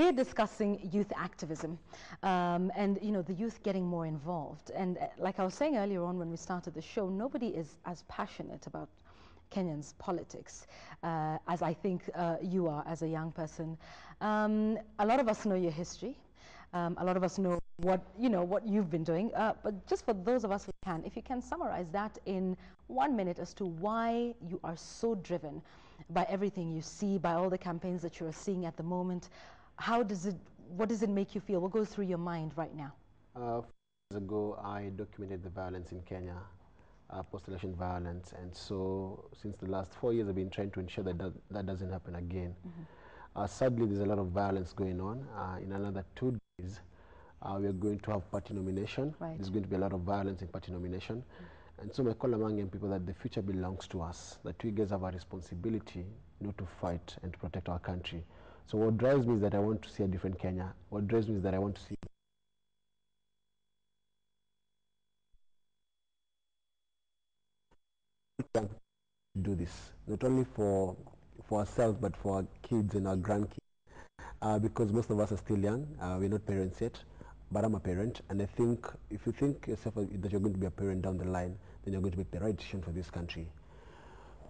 we're discussing youth activism, and the youth getting more involved. And like I was saying earlier on when we started the show, nobody is as passionate about Kenyans' politics as I think you are as a young person. A lot of us know your history. A lot of us know what you've been doing. But just for those of us who can, if you can summarize that in 1 minute as to why you are so driven by everything you see, by all the campaigns that you're seeing at the moment. What does it make you feel? What goes through your mind right now? 4 years ago, I documented the violence in Kenya, post-election violence, and so since the last 4 years, I've been trying to ensure that that doesn't happen again. Sadly, there's a lot of violence going on. In another 2 days, we are going to have party nomination. Right. There's going to be a lot of violence in party nomination. And so I call among young people that the future belongs to us, that we guys have a responsibility to fight and to protect our country. So what drives me is that I want to see a different Kenya. What drives me is that I want to see do this, not only for ourselves, but for our kids and our grandkids, because most of us are still young. We're not parents yet, but I'm a parent, and I think if you think yourself that you're going to be a parent down the line, then you're going to make the right decision for this country.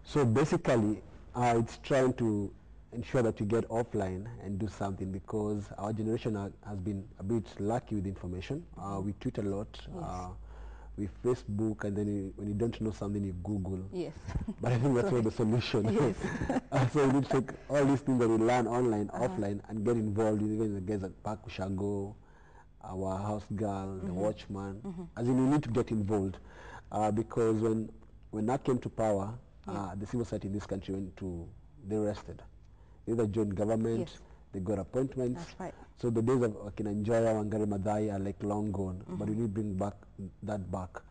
So basically, it's trying to ensure that we get offline and do something, because our generation has been a bit lucky with information. We tweet a lot. Yes. We Facebook, and then when you don't know something, you Google. Yes. But I think that's not the solution. Yes. So we need to take all these things that we learn online, offline, and get involved. Even the guys at Park Ushago, our house girl, the watchman. As in, we need to get involved, because when that came to power, the civil society in this country they rested. They either joined government, yes, they got appointments. That's right. So the days of Kinanjoya, Wangari Maathai are like long gone, but we need to bring that back.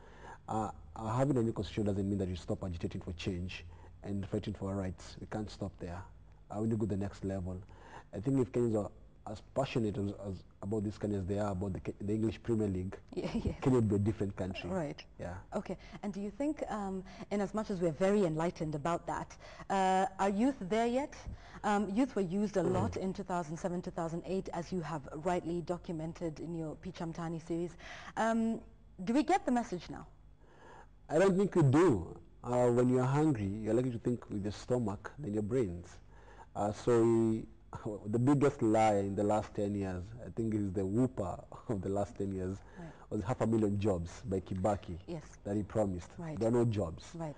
Having a new constitution doesn't mean that you stop agitating for change and fighting for our rights. We can't stop there. We need to go to the next level. I think if Kenyans are as passionate as about this country as they are about the English Premier League, yes, Kenya would be a different country. Right. Yeah. Okay. And do you think, in as much as we're very enlightened about that, are youth there yet? Youth were used a lot in 2007, 2008, as you have rightly documented in your Picha Mtaani series. Do we get the message now? I don't think we do. When you're hungry, you're likely to think with your stomach than your brains. The biggest lie in the last 10 years, I think is the whooper of the last 10 years, right, was 500,000 jobs by Kibaki, yes, that he promised. Right. There are no jobs. Right.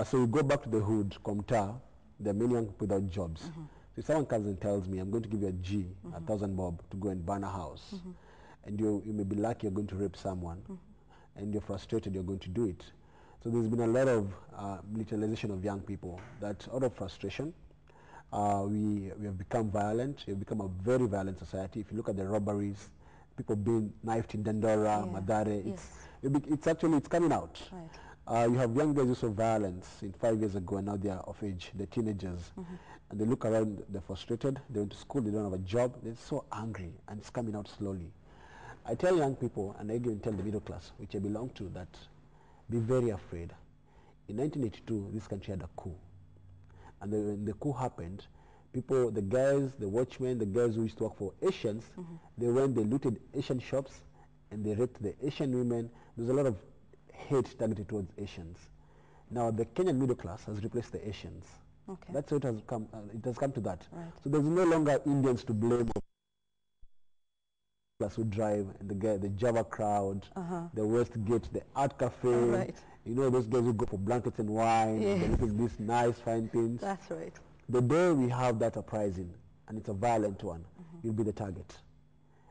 So we go back to the hood, Komta, there are many young people without jobs. So if someone comes and tells me, I'm going to give you a G, 1,000 bob, to go and burn a house, and you may be lucky you're going to rape someone, and you're frustrated you're going to do it. So there's been a lot of militarization of young people, that out of frustration, we have become violent. We have become a very violent society. If you look at the robberies, people being knifed in Dandora, Madare, it's coming out. Right. You have young guys who saw violence in 5 years ago, and now they are of age, they're teenagers. And they look around, they're frustrated, they went to school, they don't have a job, they're so angry, and it's coming out slowly. I tell young people, and I even tell the middle class, which I belong to, that be very afraid. In 1982, this country had a coup. And when the coup happened, people, the guys, the watchmen, the guys who used to work for Asians, they looted Asian shops, and they raped the Asian women. There's a lot of hate targeted towards Asians. Now the Kenyan middle class has replaced the Asians. Okay. That's how it has come. It has come to that. Right. So there's no longer Indians to blame. Class who drive, and the Java crowd, the Westgate, the Art Cafe. Right. You know, those guys who go for blankets and wine, yes, they're looking these nice, fine things. That's right. The day we have that uprising, and it's a violent one, you'll be the target.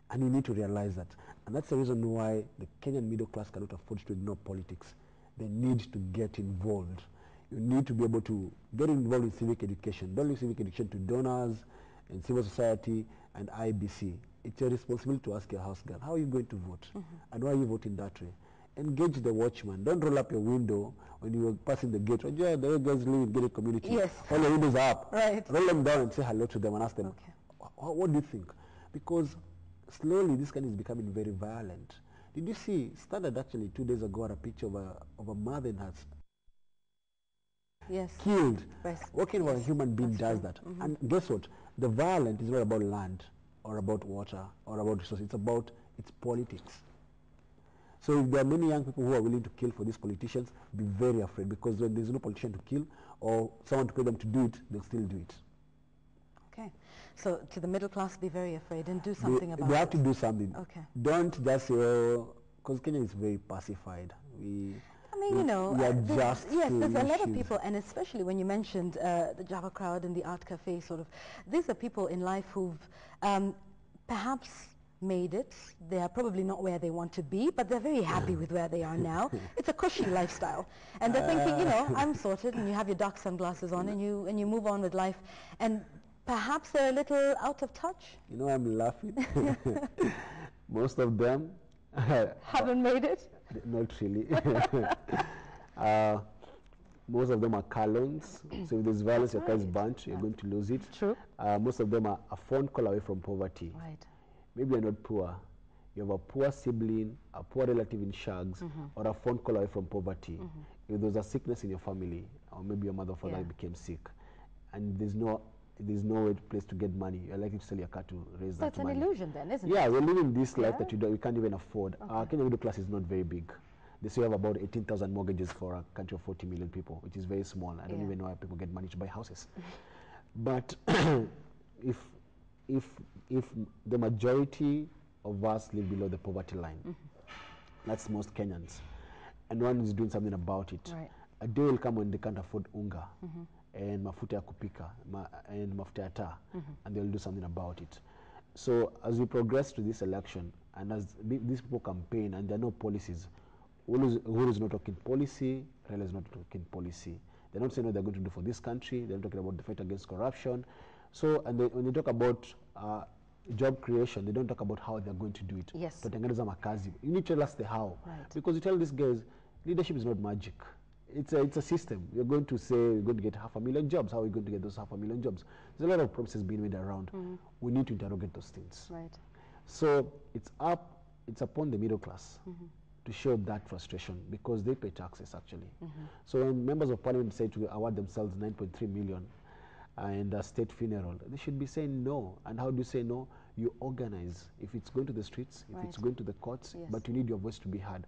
And you need to realize that. And that's the reason why the Kenyan middle class cannot afford to ignore politics. They need to get involved. You need to be able to get involved in civic education. Don't leave civic education to donors and civil society and IBC. It's your responsibility to ask your house girl, how are you going to vote? And why are you voting that way? Engage the watchman. Don't roll up your window when you are passing the gate. Yeah, the way guys live in gated community. Yes. All the windows are up. Right. Roll them down and say hello to them and ask them, what do you think? Because slowly this country is becoming very violent. Did you see, Standard actually 2 days ago had a picture of a mother in her killed. Yes. What kind of a human being does that? And guess what? The violence is not about land or about water or about resources. It's politics. So if there are many young people who are willing to kill for these politicians, be very afraid, because when there's no politician to kill or someone to pay them to do it, they'll still do it. Okay. So to the middle class, be very afraid and do something about it. They have to do something. Okay. Don't just say, oh, because Kenya is very pacified. I mean, you know, there's a lot of people, and especially when you mentioned the Java crowd and the art cafe, sort of, these are people in life who've perhaps made it. They are probably not where they want to be, but they're very happy with where they are now. It's a cushy lifestyle, and they're thinking, you know, I'm sorted. And you have your dark sunglasses on, and you move on with life, and perhaps they're a little out of touch. You know, I'm laughing. Most of them haven't made it. Not really. Most of them are colons. So if there's violence, your car is burnt, you're going to lose it. True. Most of them are a phone call away from poverty. Right. Maybe you're not poor. You have a poor sibling, a poor relative in shags, or a phone call away from poverty. If there's a sickness in your family, or maybe your mother or father became sick, and there's no place to get money, you're likely to sell your car to raise that money. So it's an illusion then, isn't it? Yeah, we're living this life that we can't even afford. Our Kenya middle class is not very big. They say we have about 18,000 mortgages for a country of 40 million people, which is very small. I don't even know how people get money to buy houses. But if the majority of us live below the poverty line, that's most Kenyans, and one is doing something about it, a day will come when they can't afford unga and mafuta ya kupika and mafuta ya taa, and they'll do something about it. So as we progress to this election, and as these people campaign, and there are no policies, Uhuru is not talking policy, Raila is not talking policy. They're not saying what they're going to do for this country. They're talking about the fight against corruption. So, and when they talk about job creation, they don't talk about how they're going to do it. Yes. You need to tell us the how. Right. Because you tell these guys, leadership is not magic. It's a system. You're going to say we're going to get 500,000 jobs. How are we going to get those 500,000 jobs? There's a lot of promises being made around. We need to interrogate those things. Right. So it's upon the middle class to show that frustration, because they pay taxes actually. So when members of parliament say to award themselves 9.3 million and a state funeral, they should be saying no. And how do you say no? You organize. If it's going to the streets, if it's going to the courts, but you need your voice to be heard.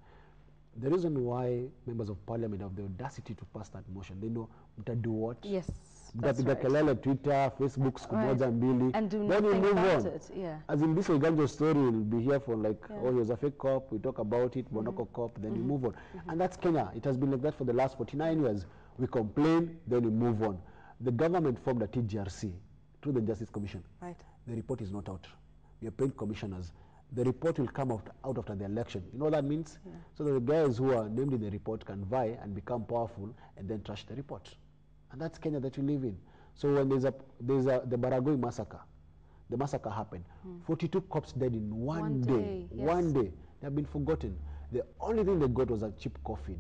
The reason why members of parliament have the audacity to pass that motion, they know to do what? Yes. Mtapiga kelele Twitter, Facebook, siku moja mbili, and do then we nothing move about on. it. Yeah. As in this Oganjo story, will be here for like, oh, he was a fake cop, we talk about it, Bonoko cop, then we move on. And that's Kenya. It has been like that for the last 49 years. We complain, then we move on. The government formed a TGRC through the Justice Commission. Right. The report is not out. We are paid commissioners. The report will come out after the election. You know what that means? So that the guys who are named in the report can vie and become powerful and then trash the report. And that's Kenya that we live in. So when there's the Baragoi massacre, the massacre happened. 42 cops died in one day. Yes. One day. They have been forgotten. The only thing they got was a cheap coffin.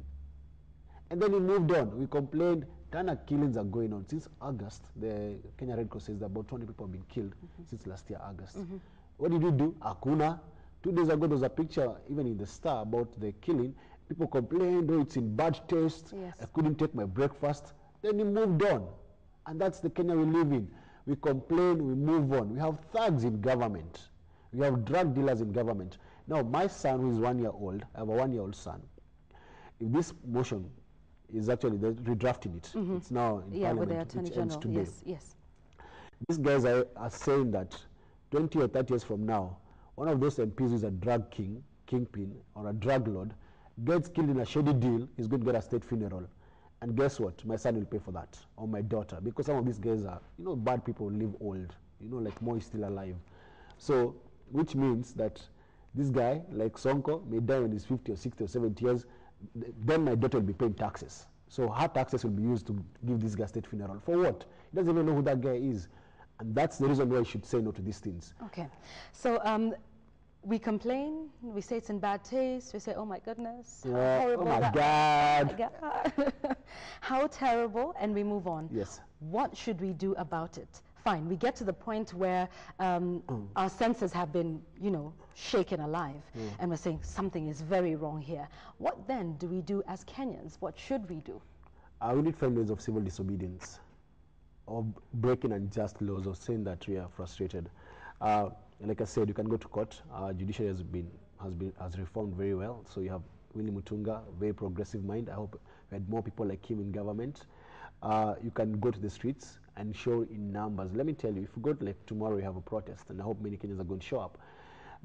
And then we moved on. We complained. Tana killings are going on. Since August, the Kenya Red Cross says that about 20 people have been killed since last year, August. What did we do? Akuna. 2 days ago, there was a picture, even in the Star, about the killing. People complained, oh, it's in bad taste. Yes. I couldn't take my breakfast. Then we moved on. And that's the Kenya we live in. We complain, we move on. We have thugs in government. We have drug dealers in government. Now, my son, who is 1 year old, I have a 1-year-old son. If this motion is actually, they're redrafting it. It's now in Parliament, with the Attorney General. today. Yes. These guys are saying that 20 or 30 years from now, one of those MPs who is a drug kingpin, or a drug lord, gets killed in a shady deal, he's going to get a state funeral. And guess what? My son will pay for that, or my daughter, because some of these guys are, bad people live old. Like Mo is still alive. So, which means that this guy, like Sonko, may die when he's 50 or 60 or 70 years, then my daughter will be paying taxes. So her taxes will be used to give this guy state funeral. For what? He doesn't even know who that guy is. And that's the reason why you should say no to these things. Okay. So, we complain, we say it's in bad taste, we say, oh my goodness, how horrible. Oh my God. Oh my God. How terrible, and we move on. Yes. What should we do about it? Fine, we get to the point where our senses have been, shaken alive, and we're saying something is very wrong here. What then do we do as Kenyans? What should we do? We need 5 ways of civil disobedience, of breaking unjust laws, of saying that we are frustrated. like I said, you can go to court. Judiciary has reformed very well. So you have Willie Mutunga, very progressive mind. I hope we had more people like him in government. You can go to the streets and show in numbers. Let me tell you, if you go to, like tomorrow, you have a protest, and I hope many Kenyans are going to show up.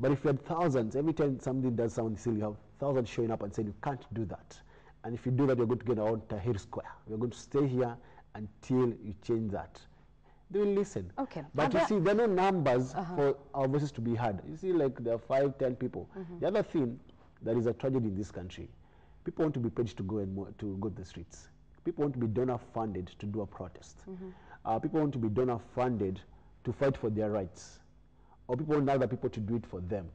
But if you had thousands, every time somebody does something silly, you have thousands showing up and saying you can't do that. And if you do that, you're going to get around Tahrir Square. You're going to stay here until you change that. They will listen. Okay. But you see, there are no numbers for our voices to be heard. You see, like there are 5, 10 people. The other thing that is a tragedy in this country, people want to be paid to go to the streets. People want to be donor funded to do a protest. People want to be donor funded to fight for their rights, or people want other people to do it for them.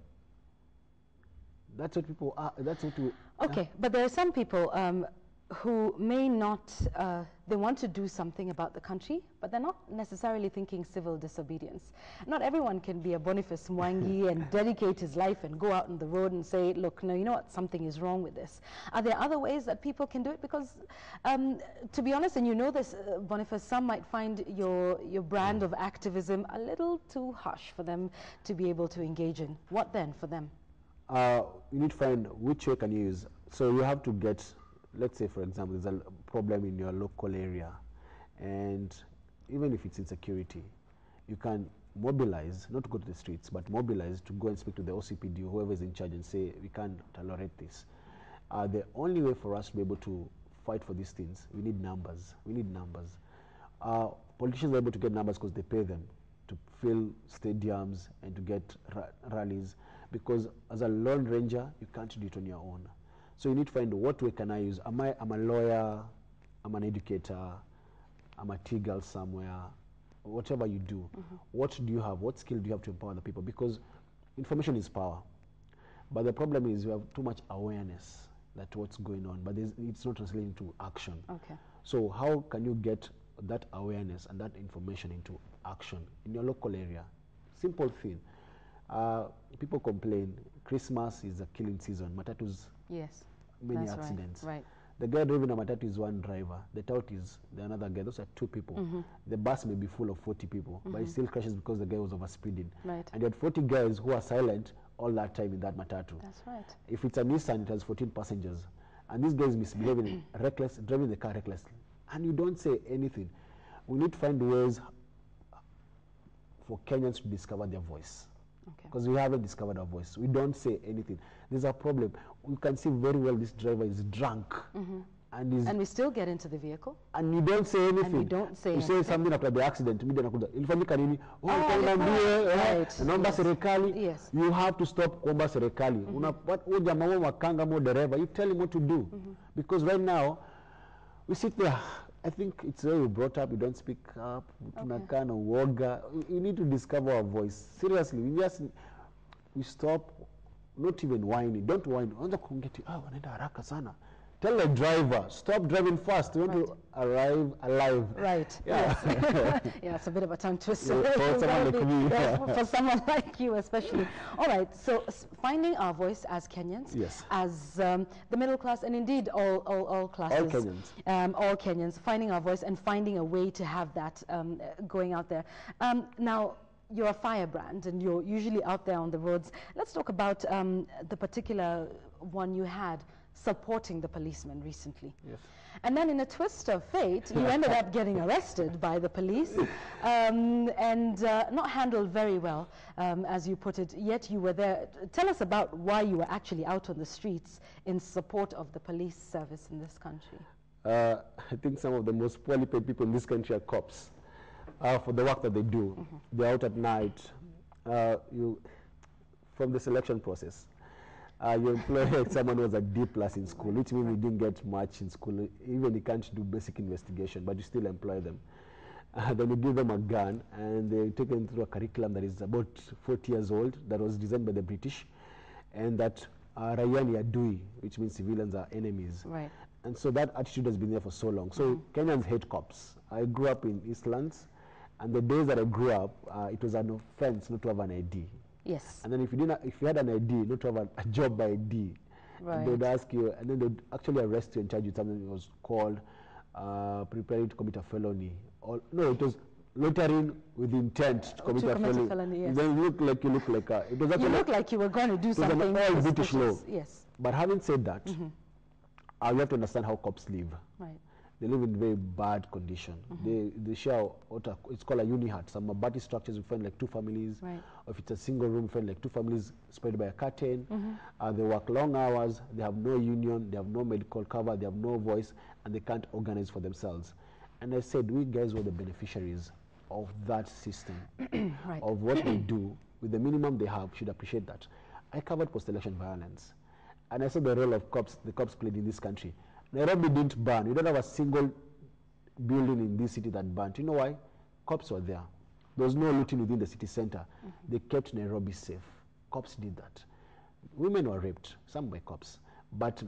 That's what people are. That's what we. Okay, but there are some people who may not, they want to do something about the country, but they're not necessarily thinking civil disobedience. Not everyone can be a Boniface Mwangi and dedicate his life and go out on the road and say, look, no, you know what, something is wrong with this. Are there other ways that people can do it? Because to be honest, and you know this, Boniface, some might find your brand of activism a little too harsh for them to be able to engage in. What then for them? You need to find which way can you use. So you have to get, let's say, for example, there's a problem in your local area, and even if it's insecurity, you can mobilize, not to go to the streets, but mobilize to go and speak to the OCPD or whoever is in charge and say, we can't tolerate this. The only way for us to be able to fight for these things, we need numbers. We need numbers. Politicians are able to get numbers because they pay them to fill stadiums and to get rallies, because as a lone ranger, you can't do it on your own. So you need to find what way can I use. I'm a lawyer, I'm an educator, I'm a tea girl somewhere, whatever you do. What do you have? What skill do you have to empower the people? Because information is power. But the problem is we have too much awareness that what's going on, but it's not translating into action. Okay. So how can you get that awareness and that information into action in your local area? Simple thing. People complain, Christmas is a killing season. Matatus, yes, many that's accidents. Right. The guy driving a matatu is one driver. The tout is the another guy. Those are 2 people. The bus may be full of 40 people, but it still crashes because the guy was overspeeding. Right. And you had 40 guys who are silent all that time in that matatu. That's right. If it's a Nissan, it has 14 passengers. And these guys misbehaving, reckless, driving the car recklessly. And you don't say anything. We need to find ways for Kenyans to discover their voice. Because we haven't discovered our voice. We don't say anything. There's a problem. We can see very well this driver is drunk. And we still get into the vehicle. And you don't say anything. And we don't say anything. You say something after the accident. Yes. You have to stop kuomba serikali. You tell him what to do. Because right now, we sit there. I think it's where we brought up, we don't speak up, we need to discover our voice. Seriously, we stop, not even whining, don't whine. Tell the driver, stop driving fast. You want to arrive alive. Right. Yeah. Yes. Yeah, it's a bit of a tongue twister. Yeah, for someone like me. Yes, for someone like you especially. All right, so finding our voice as Kenyans, yes, as the middle class, and indeed all classes. All Kenyans. All Kenyans, finding our voice and finding a way to have that going out there. Now, you're a firebrand and you're usually out there on the roads. Let's talk about the particular one you had, supporting the policemen recently. Yes. And then in a twist of fate, you ended up getting arrested by the police and not handled very well, as you put it, yet you were there. Tell us about why you were actually out on the streets in support of the police service in this country. I think some of the most poorly paid people in this country are cops for the work that they do. They're out at night. From the selection process, you employ someone who was a D+ in school, which means he didn't get much in school. Even he can't do basic investigation, but you still employ them. Then you give them a gun, and they take them through a curriculum that is about 40 years old, that was designed by the British, and that raia ni adui, which means civilians are enemies. Right. And so that attitude has been there for so long. So Kenyans hate cops. I grew up in Eastlands, and the days that I grew up, it was an offense not to have an ID. Yes. And then if you had an ID, not to have a job by ID, right, they would ask you, and then they would actually arrest you and charge you with something that was called preparing to commit a felony. Or no, it was loitering with intent to commit a felony. Yes. Then you look like it was actually, you look like you were going to do something. It was an all-British law. Yes. But having said that, you have to understand how cops live. Right. They live in very bad condition. They share it's called a uni-hut. Some Mabati structures you find like 2 families. Right. Or if it's a single room, you find like 2 families spread by a curtain. They work long hours. They have no union. They have no medical cover. They have no voice, and they can't organize for themselves. And I said, we guys were the beneficiaries of that system, right. of what they do with the minimum they have. Should appreciate that. I covered post-election violence, and I saw the role of cops. The cops played in this country. Nairobi didn't burn. We don't have a single building in this city that burned. You know why? Cops were there. There was no looting within the city center. They kept Nairobi safe. Cops did that. Women were raped, some by cops. But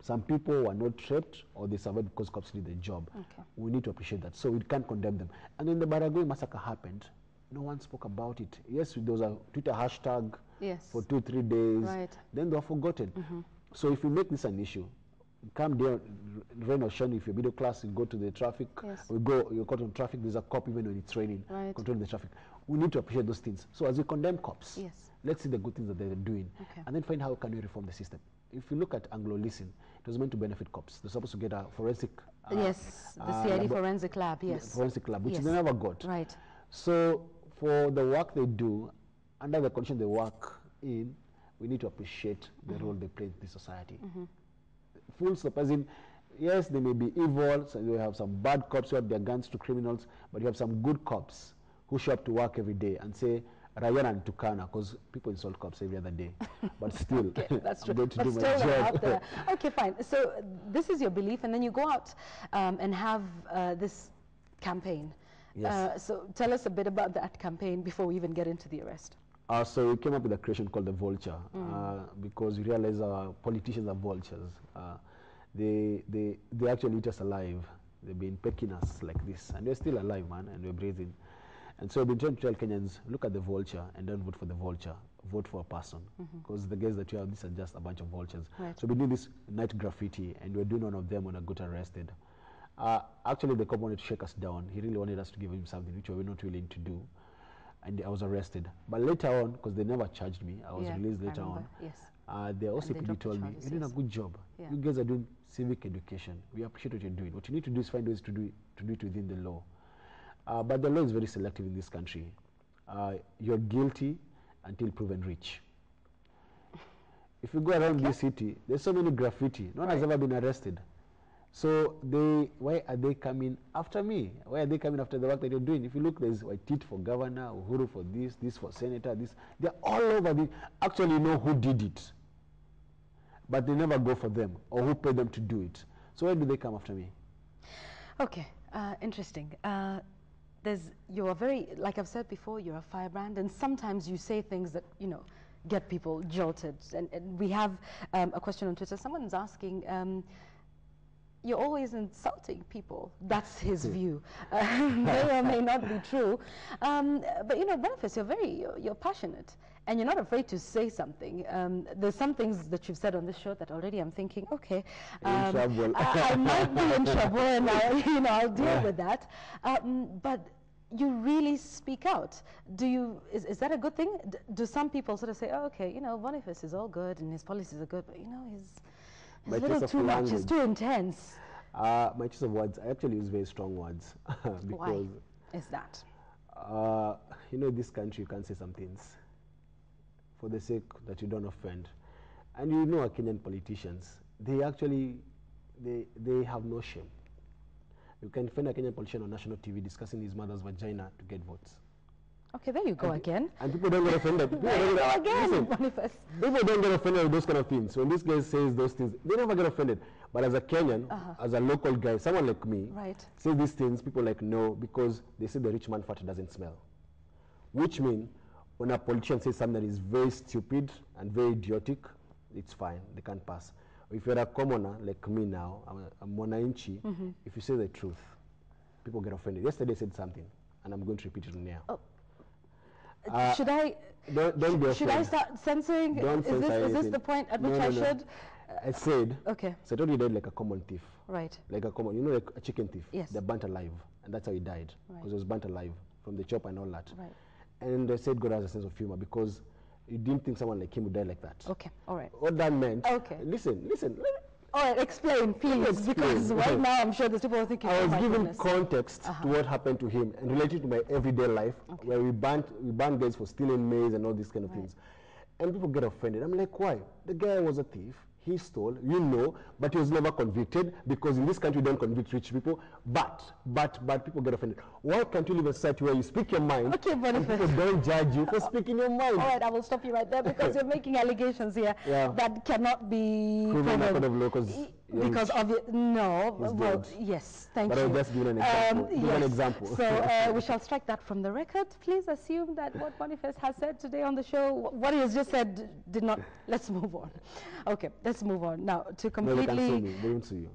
some people were not raped, or they survived because cops did the job. Okay. We need to appreciate that. So we can't condemn them. And when the Baragoi massacre happened, no one spoke about it. Yes, there was a Twitter hashtag for 2-3 days. Right. Then they were forgotten. So if we make this an issue, come down, rain or shine, if you're middle class, you go to the traffic. Yes. You go to traffic, there's a cop even when it's raining, controlling the traffic. We need to appreciate those things. So as we condemn cops, let's see the good things that they're doing, and then find how can we reform the system. If you look at Anglo-Listen, it was meant to benefit cops. They're supposed to get a forensic... the CID forensic lab, forensic lab, which they never got. Right. So for the work they do, under the condition they work in, we need to appreciate the role they play in this society. Full stop, as in, yes, they may be evil, so you have some bad cops who have their guns to criminals, but you have some good cops who show up to work every day and say, Ryan and Tukana, because people insult cops every other day. But still, that's I'm true. going to do my job. Out there. Okay, fine. So this is your belief, and then you go out and have this campaign. Yes. So tell us a bit about that campaign before we even get into the arrest. So we came up with a creation called the Vulture, because we realize our politicians are vultures. They actually eat us alive. They've been pecking us like this, and we're still alive, man, and we're breathing. And so we've been trying to tell Kenyans, look at the vulture and don't vote for the vulture, vote for a person, because the guys that you have, these are just a bunch of vultures. Right. So we did this night graffiti, and we're doing one of them when I got arrested. Actually, the cop wanted to shake us down. He really wanted us to give him something, which we were not willing to do. And I was arrested. But later on, because they never charged me, I was released later on. Yes. The OCPD told me, you're doing a good job. Yeah. You guys are doing civic education. We appreciate what you're doing. What you need to do is find ways to do it within the law. But the law is very selective in this country. You're guilty until proven rich. If you go around this city, there's so many graffiti. No one has ever been arrested. So why are they coming after me? Why are they coming after the work that you're doing? If you look, there's Waititi for governor, Uhuru for this for senator, this. They're all over. Actually know who did it, but they never go for them or who paid them to do it. So why do they come after me? Okay, interesting. You're very, like I've said before, you're a firebrand, and sometimes you say things that, get people jolted. And we have a question on Twitter. Someone's asking, you're always insulting people. That's his view. May or may not be true. But Boniface, you're passionate, and you're not afraid to say something. There's some things that you've said on this show that already I'm thinking, okay, I might be in trouble, and I'll deal with that. But you really speak out. Is that a good thing? Do some people sort of say, oh, okay, Boniface is all good and his policies are good, but it's a little too much, it's too intense. My choice of words, I actually use very strong words. Because why is that? This country, you can't say some things for the sake that you don't offend. And our Kenyan politicians, they actually, they have no shame. You can find a Kenyan politician on national TV discussing his mother's vagina to get votes. Okay, there you go again. And people don't get offended. People don't get offended with those kind of things. When this guy says those things, they never get offended. But as a Kenyan, as a local guy, someone like me, say these things, people like no, because they say the rich man fat doesn't smell. Which means when a politician says something that is very stupid and very idiotic, it's fine, they can't pass. If you're a commoner like me now, I'm Mwananchi, if you say the truth, people get offended. Yesterday I said something, and I'm going to repeat it now. Oh. Should I? Don't be afraid. Should I start censoring? Is this the point at which I should? I said. Okay. So I told you died like a common thief. Right. Like a common, you know, like a chicken thief. Yes. They're burnt alive, and that's how he died, because he was burnt alive from the chop and all that. Right. And they said God has a sense of humor, because he didn't think someone like him would die like that. Okay. All right. What that meant. Okay. Listen. All right, explain, please, because right now I'm sure there's people who are thinking, I was giving goodness. context to what happened to him and related to my everyday life, where we banned guys for stealing maize and all these kind of things. And people get offended. I'm like, why? The guy was a thief. He stole, but he was never convicted, because in this country we don't convict rich people. But people get offended. Why can't you live in a society where you speak your mind, and people don't judge you for speaking your mind? All right, I will stop you right there, because you're making allegations here that cannot be proven. Because of it, no. Well, yes, thank you. But I'll just give an example. An example. So we shall strike that from the record. Please assume that what Boniface has said today on the show, what he has just said, did not. Let's move on. Okay, let's move on now to completely. No, they can sue me. They won't sue you.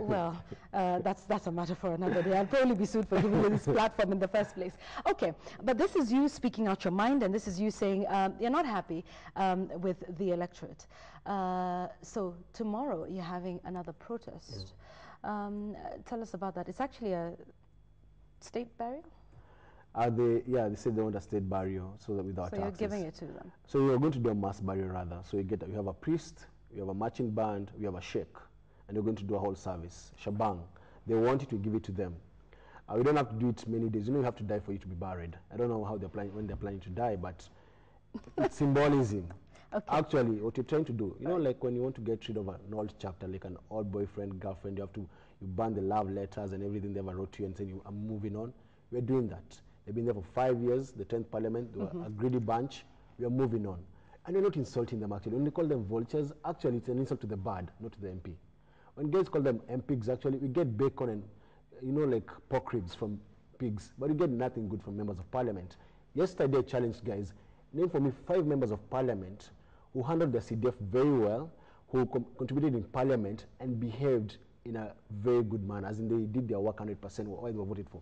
Well, that's a matter for another day. I'll probably be sued for giving you this platform in the first place. Okay, but this is you speaking out your mind, and this is you saying you're not happy with the electorate. So tomorrow you're having another protest. Tell us about that. It's actually a state burial? They said they want a state burial, so that without taxes. So you're giving it to them? So you're going to do a mass burial rather. So you have a priest, you have a marching band, you have a sheikh, and you're going to do a whole service, shabang. They want you to give it to them. We don't have to do it many days. You have to die for you to be buried. I don't know how when they're planning to die, but it's symbolism. Okay. Actually, what you're trying to do, like when you want to get rid of an old chapter, like an old boyfriend, girlfriend, you burn the love letters and everything they ever wrote to you and saying, I'm moving on. We're doing that. They've been there for 5 years, the 10th parliament, they were a greedy bunch. We are moving on. And you're not insulting them, actually. When you call them vultures, actually it's an insult to the bird, not to the MP. When guys call them MPs, actually, we get bacon and, like pork ribs from pigs, but you get nothing good from members of parliament. Yesterday, I challenged guys, name for me 5 members of parliament who handled their CDF very well, who contributed in parliament and behaved in a very good manner, as in they did their work 100%, what they were voted for.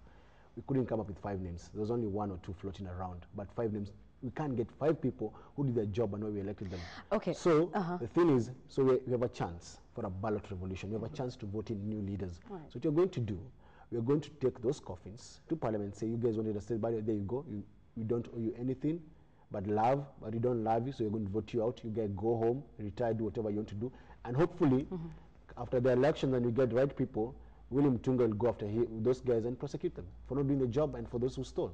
We couldn't come up with 5 names. There was only 1 or 2 floating around, but 5 names. We can't get 5 people who did their job and why we elected them. Okay. So the thing is, so we have a chance for a ballot revolution. We have a chance to vote in new leaders. Right. So what you're going to do, we're going to take those coffins to parliament, say, you guys wanted a state burial, there you go. We don't owe you anything but love, but we don't love you, so we're going to vote you out. You guys go home, retire, do whatever you want to do. And hopefully, after the election, and you get the right people, William Tunga will go after those guys and prosecute them for not doing the job and for those who stole.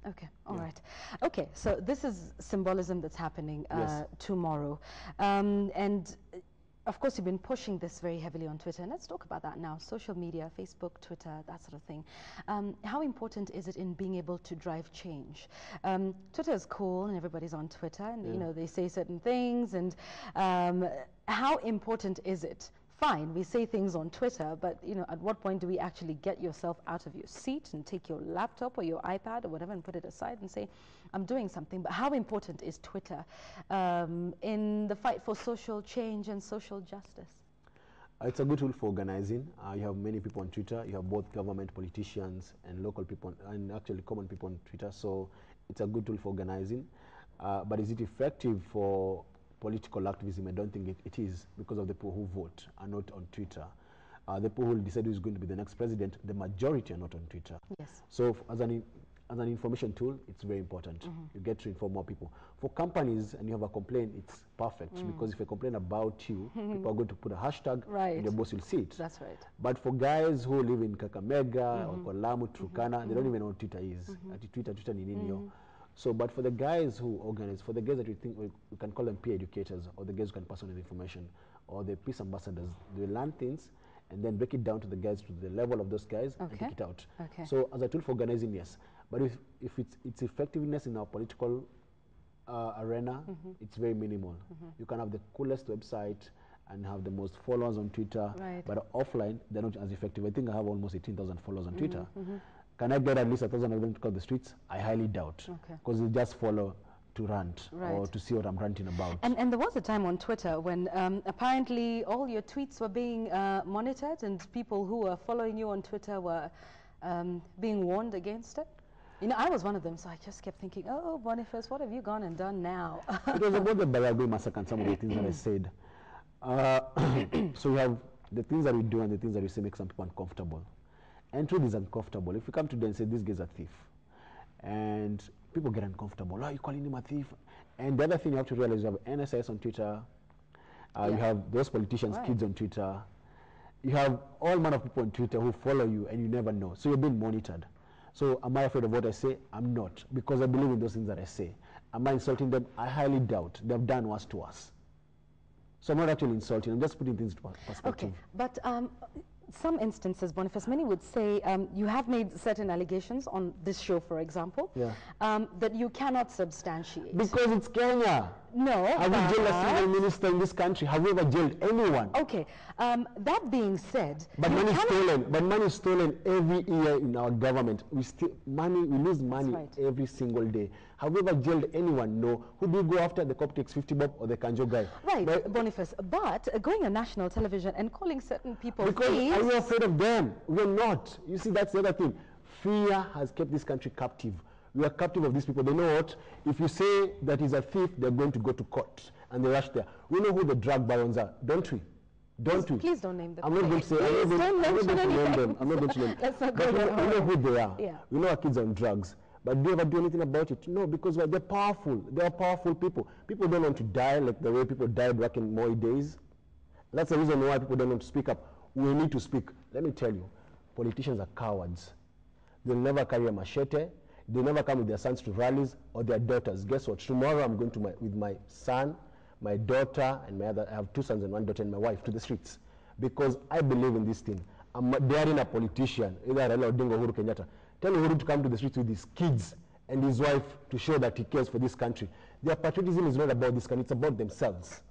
Okay, all right. Okay, so this is symbolism that's happening tomorrow. And of course, you've been pushing this very heavily on Twitter. And let's talk about that now. Social media, Facebook, Twitter, that sort of thing. How important is it in being able to drive change? Twitter is cool and everybody's on Twitter and, they say certain things. And how important is it? Fine, we say things on Twitter, but at what point do we actually get yourself out of your seat and take your laptop or your iPad or whatever and put it aside and say, I'm doing something? But how important is Twitter in the fight for social change and social justice? It's a good tool for organizing. You have many people on Twitter. You have both government politicians and local people, and actually common people on Twitter. So it's a good tool for organizing. But is it effective for political activism? I don't think it is, because of the people who vote are not on Twitter. The people who decide who is going to be the next president, the majority are not on Twitter. Yes. So as an information tool, it's very important. You get to inform more people. For companies, and you have a complaint, it's perfect, because if you complain about you, people are going to put a hashtag, and your boss will see it. That's right. But for guys who live in Kakamega or Kolamu, Turkana, they don't even know what Twitter is. Twitter ni nini. So, but for the guys who organize, for the guys that you think we can call them peer educators, or the guys who can pass on the information, or the peace ambassadors, they learn things and then break it down to the guys, to the level of those guys, and take it out. So, as a tool for organizing, yes. But if its effectiveness in our political arena, it's very minimal. You can have the coolest website and have the most followers on Twitter, but offline, they're not as effective. I think I have almost 18,000 followers on Twitter. Can I get at least 1,000 of them to call the streets? I highly doubt, because they just follow to rant or to see what I'm ranting about. And there was a time on Twitter when apparently all your tweets were being monitored, and people who were following you on Twitter were being warned against it. I was one of them, so I just kept thinking, oh, Boniface, what have you gone and done now? It was about the Baragoi massacre and some of the things that I said. So we have the things that we do and the things that we say make some people uncomfortable. And truth is uncomfortable. If you come today and say, this guy's a thief, and people get uncomfortable, oh, you're calling him a thief. And the other thing you have to realize, you have NSS on Twitter, you have those politicians' kids on Twitter, you have all manner of people on Twitter who follow you and you never know. So you're being monitored. So am I afraid of what I say? I'm not, because I believe in those things that I say. Am I insulting them? I highly doubt. They've done worse to us. So I'm not actually insulting, I'm just putting things into perspective. Okay, but some instances, Boniface, many would say you have made certain allegations on this show, for example, that you cannot substantiate. Because it's Kenya. No. Have we jailed a single minister in this country? Have we ever jailed anyone? Okay. That being said, but money is stolen. But money is stolen every year in our government. We lose money every single day. Have we ever jailed anyone? No. Who do you go after? The cop takes 50 bob or the Kanjo guy? Right, but, Boniface. But going on national television and calling certain people because thieves. Are you afraid of them? We're not. You see, that's the other thing. Fear has kept this country captive. We are captive of these people. They know what? If you say that he's a thief, they're going to go to court and they rush there. We know who the drug barons are, don't we? Don't we? Please don't name them. I'm not going to say. I'm not going to name them. I'm not going to name them. Let's not go but there. we know who they are. Yeah. We know our kids are on drugs. But do you ever do anything about it? No, because they're powerful. They're powerful people. People don't want to die like the way people died back in Moi days. That's the reason why people don't want to speak up. We need to speak. Let me tell you, politicians are cowards. They'll never carry a machete. They never come with their sons to rallies or their daughters. Guess what? Tomorrow I'm going to with my son, my daughter, and my other. I have 2 sons and 1 daughter, and my wife to the streets because I believe in this thing. I'm daring a politician, either Raila Odinga or Uhuru Kenyatta. Tell Uhuru to come to the streets with his kids and his wife to show that he cares for this country. Their patriotism is not about this country; it's about themselves.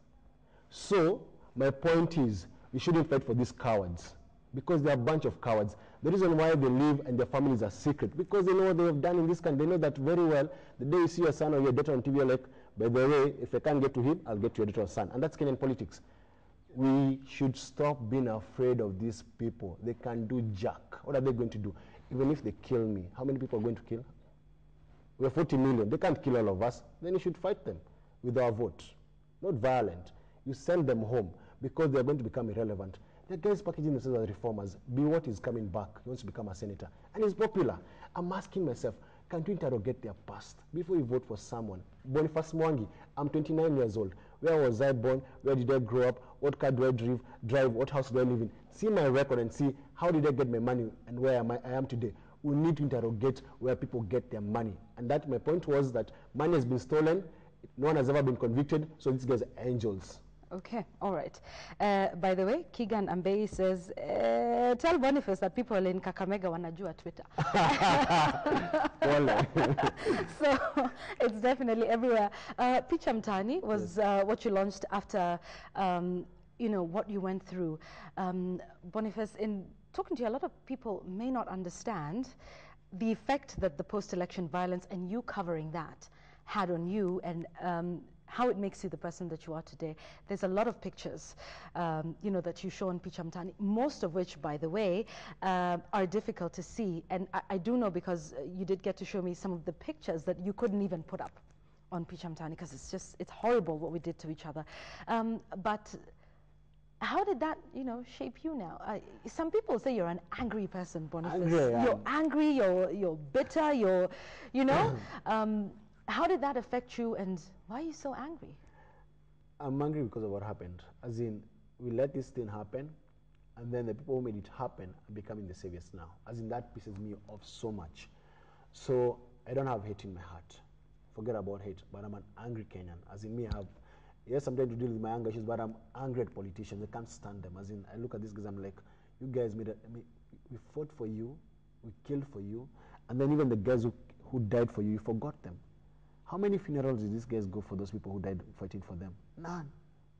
So my point is, we shouldn't fight for these cowards because they're a bunch of cowards. The reason why they live and their families are secret, because they know what they have done in this country. They know that very well. The day you see your son or your daughter on TV, you're like, by the way, if I can't get to him, I'll get to your daughter or son. And that's Kenyan politics. We should stop being afraid of these people. They can do jack. What are they going to do? Even if they kill me, how many people are going to kill? We're 40 million. They can't kill all of us. Then you should fight them with our vote. Not violent. You send them home because they're going to become irrelevant. The guys packaging themselves as reformers. Biwott is coming back. He wants to become a senator. And he's popular. I'm asking myself, can't you interrogate their past before you vote for someone? Boniface Mwangi, I'm 29 years old. Where was I born? Where did I grow up? What car do I drive? What house do I live in? See my record and see how did I get my money and where I am today. We need to interrogate where people get their money. And that my point was that money has been stolen. No one has ever been convicted. So these guys are angels. Okay, all right. By the way, Kigan Ambei says, tell Boniface that people in Kakamega wanajua Twitter. So it's definitely everywhere. Picha Mtaani was what you launched after, you know, what you went through. Boniface, in talking to you, a lot of people may not understand the effect that the post-election violence and you covering that had on you and how it makes you the person that you are today. There's a lot of pictures, you know, that you show on Picha Mtaani, most of which, by the way, are difficult to see. And I do know because you did get to show me some of the pictures that you couldn't even put up on Picha Mtaani because it's horrible what we did to each other. But how did that, you know, shape you now? Some people say you're an angry person, Boniface. You're angry, you're bitter, you know. How did that affect you and why are you so angry? I'm angry because of what happened. As in, we let this thing happen and then the people who made it happen are becoming the saviors now. As in, that pisses me off so much. So I don't have hate in my heart. Forget about hate, but I'm an angry Kenyan. As in me, I have, yes, I'm trying to deal with my anger issues, but I'm angry at politicians. I can't stand them. As in, I look at these guys, I'm like, you guys we fought for you, we killed for you, and then even the guys who died for you, you forgot them. How many funerals did these guys go for those people who died fighting for them? None.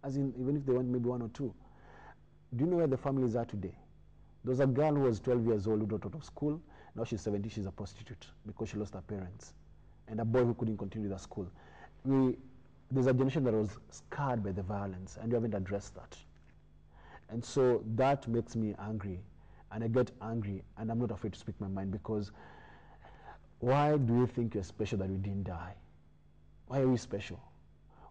As in, even if they want maybe 1 or 2. Do you know where the families are today? There was a girl who was 12 years old who dropped out of school. Now she's 70, she's a prostitute because she lost her parents. And a boy who couldn't continue the school. There's a generation that was scarred by the violence and you haven't addressed that. And so that makes me angry. And I get angry and I'm not afraid to speak my mind because why do you think you're special that we didn't die? Why are we special?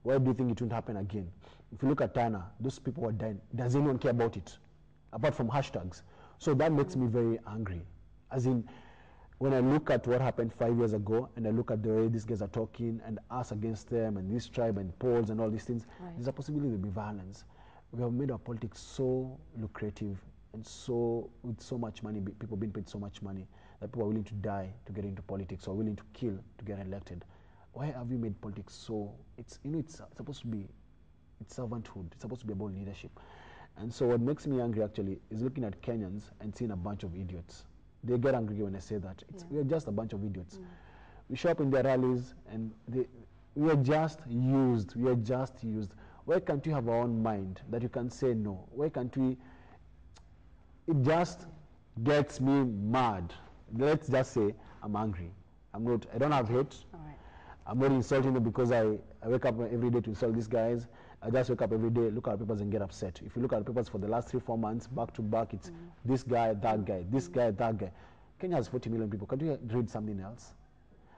Why do you think it won't happen again? If you look at Tana, those people who are dying, does anyone care about it? apart from hashtags. So that makes me very angry. As in, when I look at what happened 5 years ago, and I look at the way these guys are talking, and us against them, and this tribe, and polls, and all these things, there's a possibility there'll be violence. We have made our politics so lucrative, and so, with so much money, people being paid so much money, that people are willing to die to get into politics, or willing to kill to get elected. Why have you made politics so, it's supposed to be, it's servanthood, it's supposed to be about leadership. And so what makes me angry actually is looking at Kenyans and seeing a bunch of idiots. They get angry when I say that. We're just a bunch of idiots. We show up in their rallies and we are just used. We are just used. Why can't you have our own mind that you can say no? Why can't we? It just gets me mad. Let's just say I'm angry. I'm not, I don't have hate. All right. I'm not insulting them because I wake up every day to insult these guys. I just wake up every day, look at the papers and get upset. If you look at the papers for the last 3-4 months, back to back, it's this guy, that guy, this guy, that guy. Kenya has 40 million people. Can you read something else?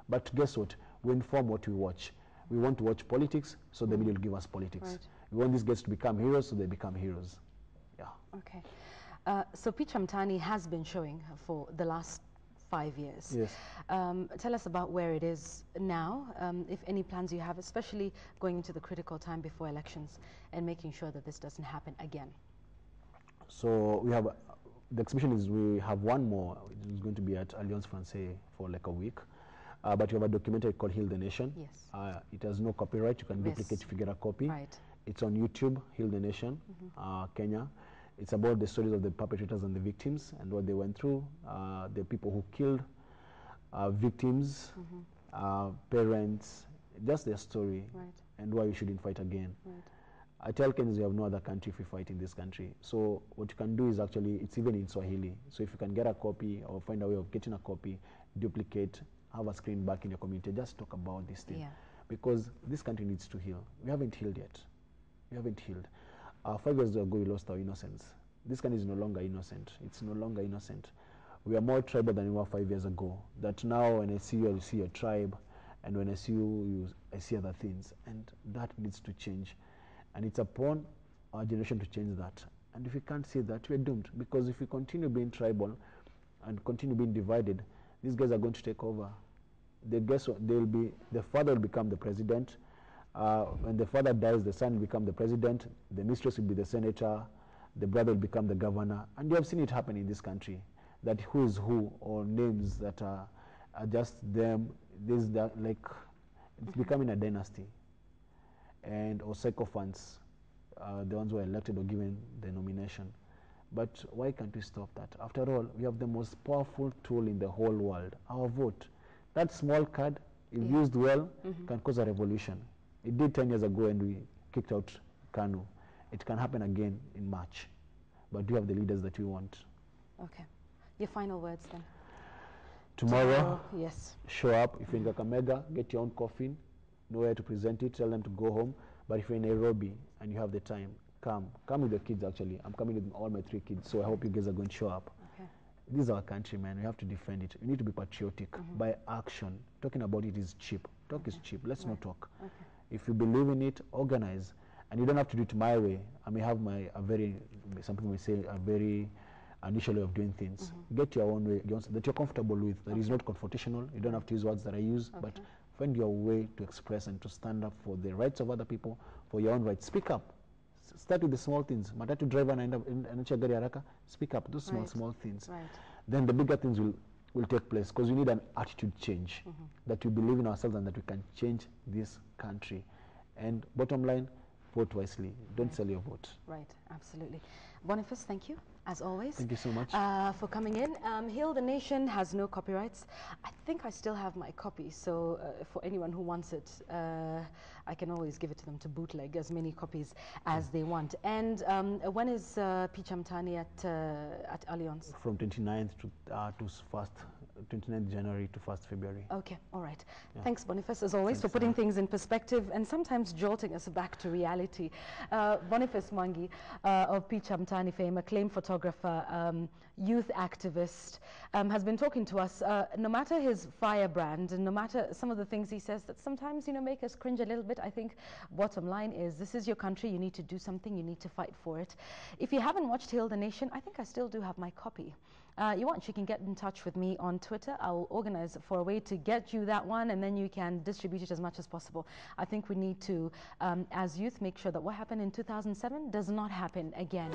But guess what? We inform what we watch. We want to watch politics, so the media will give us politics. Right. We want these guys to become heroes, so they become heroes. Yeah. Okay. So Picha Mtaani has been showing for the last 5 years. Yes. Tell us about where it is now, if any plans you have, especially going into the critical time before elections and making sure that this doesn't happen again. So we have, the exhibition is, we have one more, which is going to be at Alliance Francaise for like a week. But you have a documentary called Heal the Nation. Yes. It has no copyright. You can duplicate if you get a copy. Right. It's on YouTube, Heal the Nation, Kenya. It's about the stories of the perpetrators and the victims and what they went through, the people who killed victims, parents, just their story, and why we shouldn't fight again. Right. I tell Kenyans we have no other country if we fight in this country. So what you can do is actually, it's even in Swahili. So if you can get a copy or find a way of getting a copy, duplicate, have a screen back in your community, just talk about this thing. Yeah. Because this country needs to heal. We haven't healed yet. We haven't healed. 5 years ago, we lost our innocence. This country is no longer innocent. It's no longer innocent. We are more tribal than we were 5 years ago. That now when I see you, I see your tribe. And when I see you, I see other things. And that needs to change. And it's upon our generation to change that. And if we can't see that, we're doomed. Because if we continue being tribal and continue being divided, these guys are going to take over. The father will become the president. When the father dies, the son will become the president, the mistress will be the senator, the brother will become the governor. And you have seen it happen in this country, that who is who, or names that are just them. It's becoming a dynasty. And or sycophants, the ones who are elected or given the nomination. But why can't we stop that? After all, we have the most powerful tool in the whole world, our vote. That small card, if used well, can cause a revolution. It did 10 years ago when we kicked out KANU. It can happen again in March. But do you have the leaders that we want? Okay. Your final words then. Tomorrow, yes. Show up. If you're in Kakamega, get your own coffin, know where to present it, tell them to go home. But if you're in Nairobi and you have the time, come. Come with the kids, actually. I'm coming with all my 3 kids, so I hope you guys are going to show up. Okay. This is our country, man. We have to defend it. We need to be patriotic by action. Talking about it is cheap. Talk is cheap. Let's not talk. Okay. If you believe in it, organize. And you don't have to do it my way. I may have some people may say, a very initial way of doing things. Get your own way that you're comfortable with, that is not confrontational. You don't have to use words that I use, but find your way to express and to stand up for the rights of other people, for your own rights. Speak up. Start with the small things. Matatu driver and gari haraka. Speak up. Those small things. Right. Then the bigger things will take place, because we need an attitude change, that we believe in ourselves and that we can change this country. And bottom line, vote wisely. Don't sell your vote. Right, absolutely. Boniface, thank you, as always. Thank you so much. For coming in. Heal the Nation has no copyrights. I think I still have my copy, so for anyone who wants it, I can always give it to them to bootleg as many copies as they want. And when is Picha Mtaani at Alliance? From 29th to 1st 29th January to 1st February. Okay, all right. Yeah. Thanks, Boniface, as always, for putting things in perspective and sometimes jolting us back to reality. Boniface Mwangi of Picha Mtaani fame, acclaimed photographer, youth activist, has been talking to us. No matter his firebrand and no matter some of the things he says that sometimes, you know, make us cringe a little bit, I think bottom line is this is your country. You need to do something. You need to fight for it. If you haven't watched Hail the Nation, I think I still do have my copy. You can get in touch with me on Twitter. I'll organize for a way to get you that one, and then you can distribute it as much as possible. I think we need to, as youth, make sure that what happened in 2007 does not happen again.